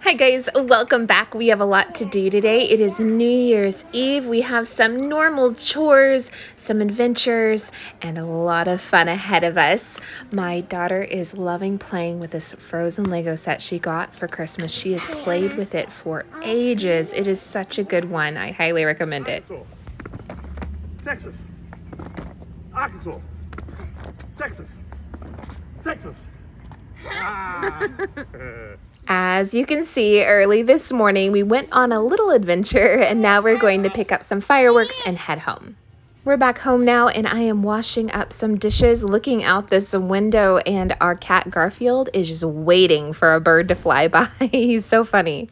Hi guys, welcome back. We have a lot to do today. It is New Year's Eve. We have some normal chores, some adventures, and a lot of fun ahead of us. My daughter is loving playing with this Frozen Lego set she got for Christmas. She has played with it for ages. It is such a good one. I highly recommend it. Texas, Arkansas, Texas, Texas. As you can see, early this morning, we went on a little adventure and now we're going to pick up some fireworks and head home. We're back home now and I am washing up some dishes, looking out this window, and our cat Garfield is just waiting for a bird to fly by. He's so funny.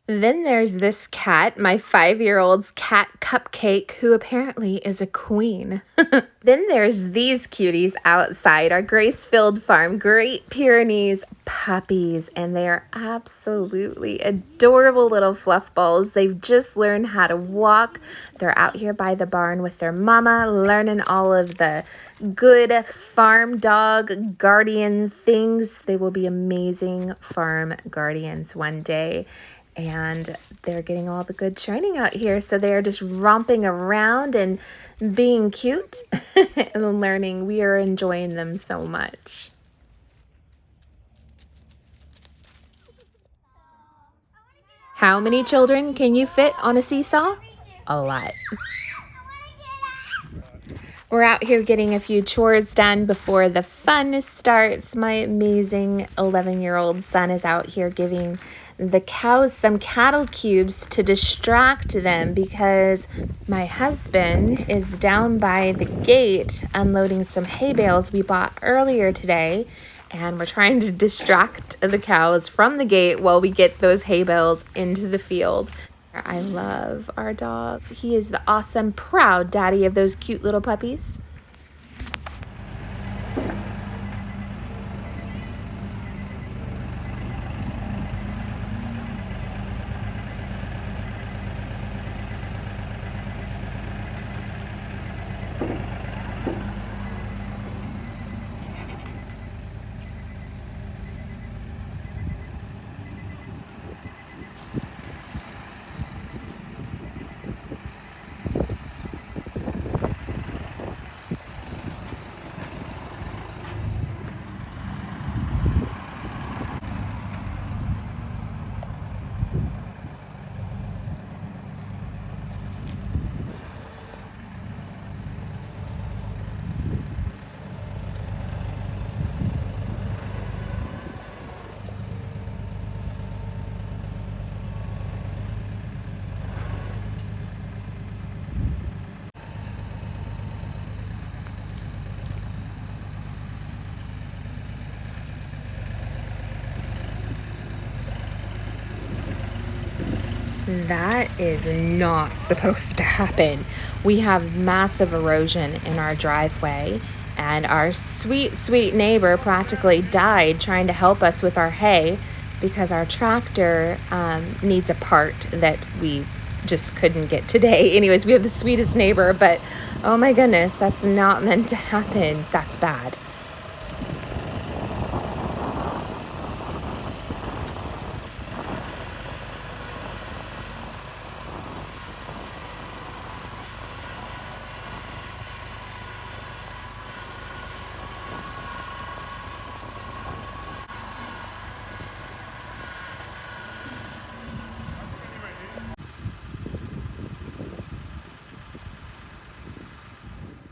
Then there's this cat, my 5-year-old's cat Cupcake, who apparently is a queen. Then there's these cuties outside our grace-filled farm, Great Pyrenees puppies, and they are absolutely adorable little fluff balls. They've just learned how to walk. They're out here by the barn with their mama, learning all of the good farm dog guardian things. They will be amazing farm guardians one day. And they're getting all the good training out here. So they're just romping around and being cute and learning. We are enjoying them so much. How many children can you fit on a seesaw? A lot. We're out here getting a few chores done before the fun starts. My amazing 11-year-old son is out here giving the cows some cattle cubes to distract them because my husband is down by the gate unloading some hay bales we bought earlier today, and we're trying to distract the cows from the gate while we get those hay bales into the field. I love our dogs. He is the awesome, proud daddy of those cute little puppies. That is not supposed to happen. We have massive erosion in our driveway, and our sweet, sweet neighbor practically died trying to help us with our hay because our tractor needs a part that we just couldn't get today. Anyways, we have the sweetest neighbor, but oh my goodness, that's not meant to happen. That's bad.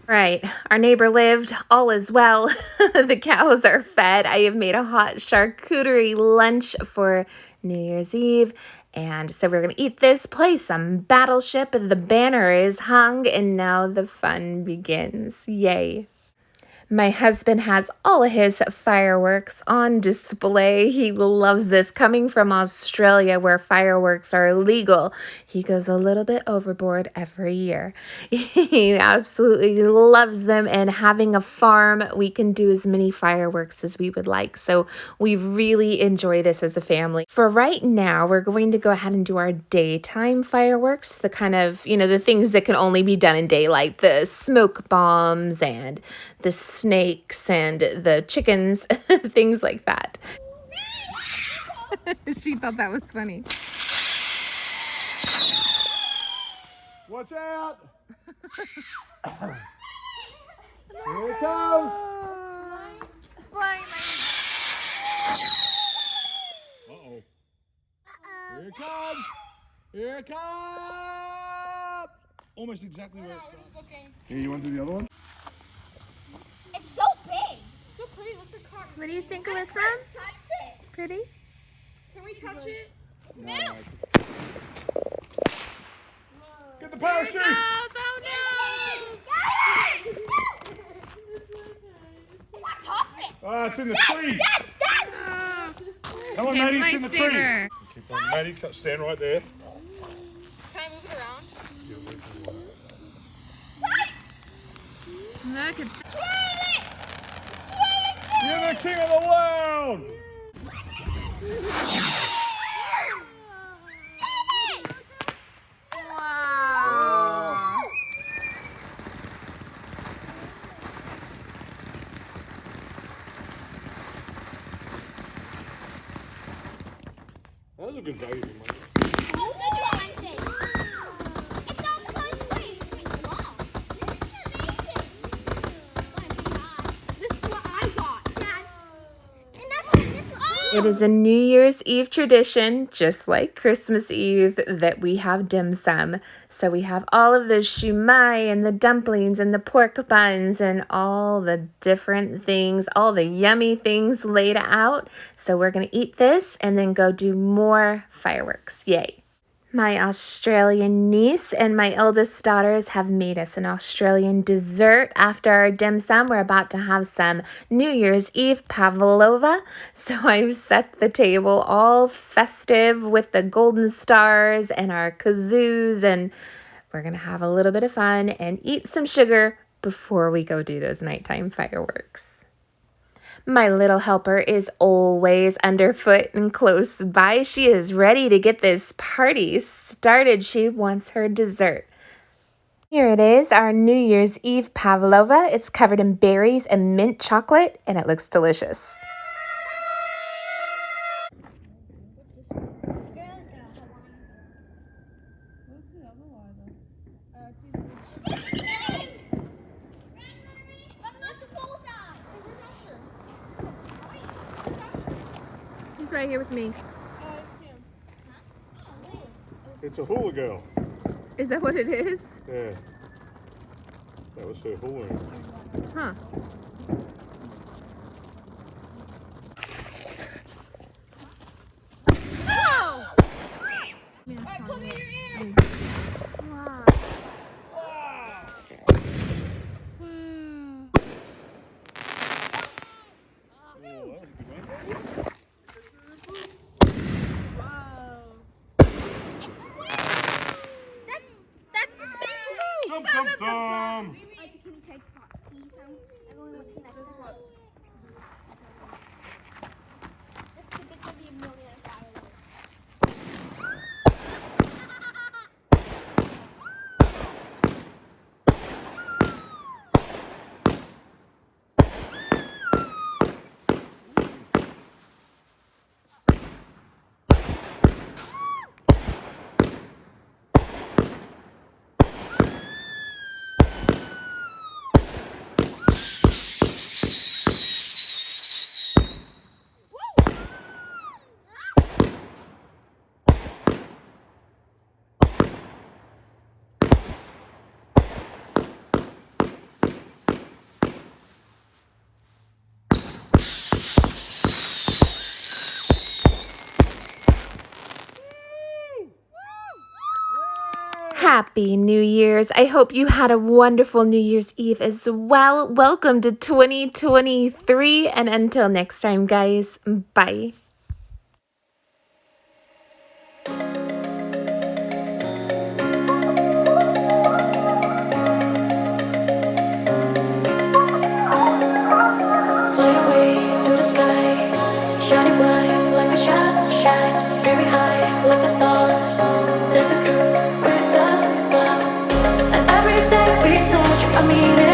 Right, our neighbor lived, all is well. The cows are fed. I have made a hot charcuterie lunch for New Year's Eve. And so we're going to eat this, play some Battleship. The banner is hung, and now the fun begins. Yay. My husband has all of his fireworks on display. He loves this. Coming from Australia, where fireworks are illegal, he goes a little bit overboard every year. He absolutely loves them, and having a farm, we can do as many fireworks as we would like. So we really enjoy this as a family. For right now, we're going to go ahead and do our daytime fireworks, the kind of, the things that can only be done in daylight, the smoke bombs and the snakes and the chickens, things like that. She thought that was funny. Watch out! Here it comes! Uh-oh. Here it comes! Here it comes! Almost exactly where it starts. Here, you want to do the other one? It's so big. So pretty. Looks like cotton. What do you think, Alyssa? Touch it. Pretty? Can we touch it? It's new. Get the parachute! Oh no! Got it! It's on top of it. Ah, it's in the tree! Dad! Come on, Maddie, it's in the tree! Lightsaber. Keep on, Maddie, stand right there. Can I move it around? Look at Swirl it! Swirl it, Dad! You're the king of the world! wow! That was a good value for money. Oh, look at what I did. It's on the first place. Wait, wow. This is amazing. This is what I got, Dad. And that's this one. It is a New Year's Eve tradition, just like Christmas Eve, that we have dim sum. So we have all of the shumai and the dumplings and the pork buns and all the different things, all the yummy things laid out. So we're going to eat this and then go do more fireworks. Yay. My Australian niece and my eldest daughters have made us an Australian dessert after our dim sum. We're about to have some New Year's Eve pavlova. So I've set the table all festive with the golden stars and our kazoos, and we're going to have a little bit of fun and eat some sugar before we go do those nighttime fireworks. My little helper is always underfoot and close by. She is ready to get this party started. She wants her dessert. Here it is, our New Year's Eve pavlova. It's covered in berries and mint chocolate, and it looks delicious. He's right here with me. It's a hula girl. Is that what it is? Yeah. That was her hula. Huh. Plug in your ears. Wow. That's the same. Dum dum dum! Can we take spots, please? I've only watched that spots. This could be a million fireworks. Happy New Year's. I hope you had a wonderful New Year's Eve as well. Welcome to 2023, and until next time, guys, bye. Fly away to the sky, shining bright like a shine, dreaming high like the stars, dancing through with the cloud, and everything we search, I mean it.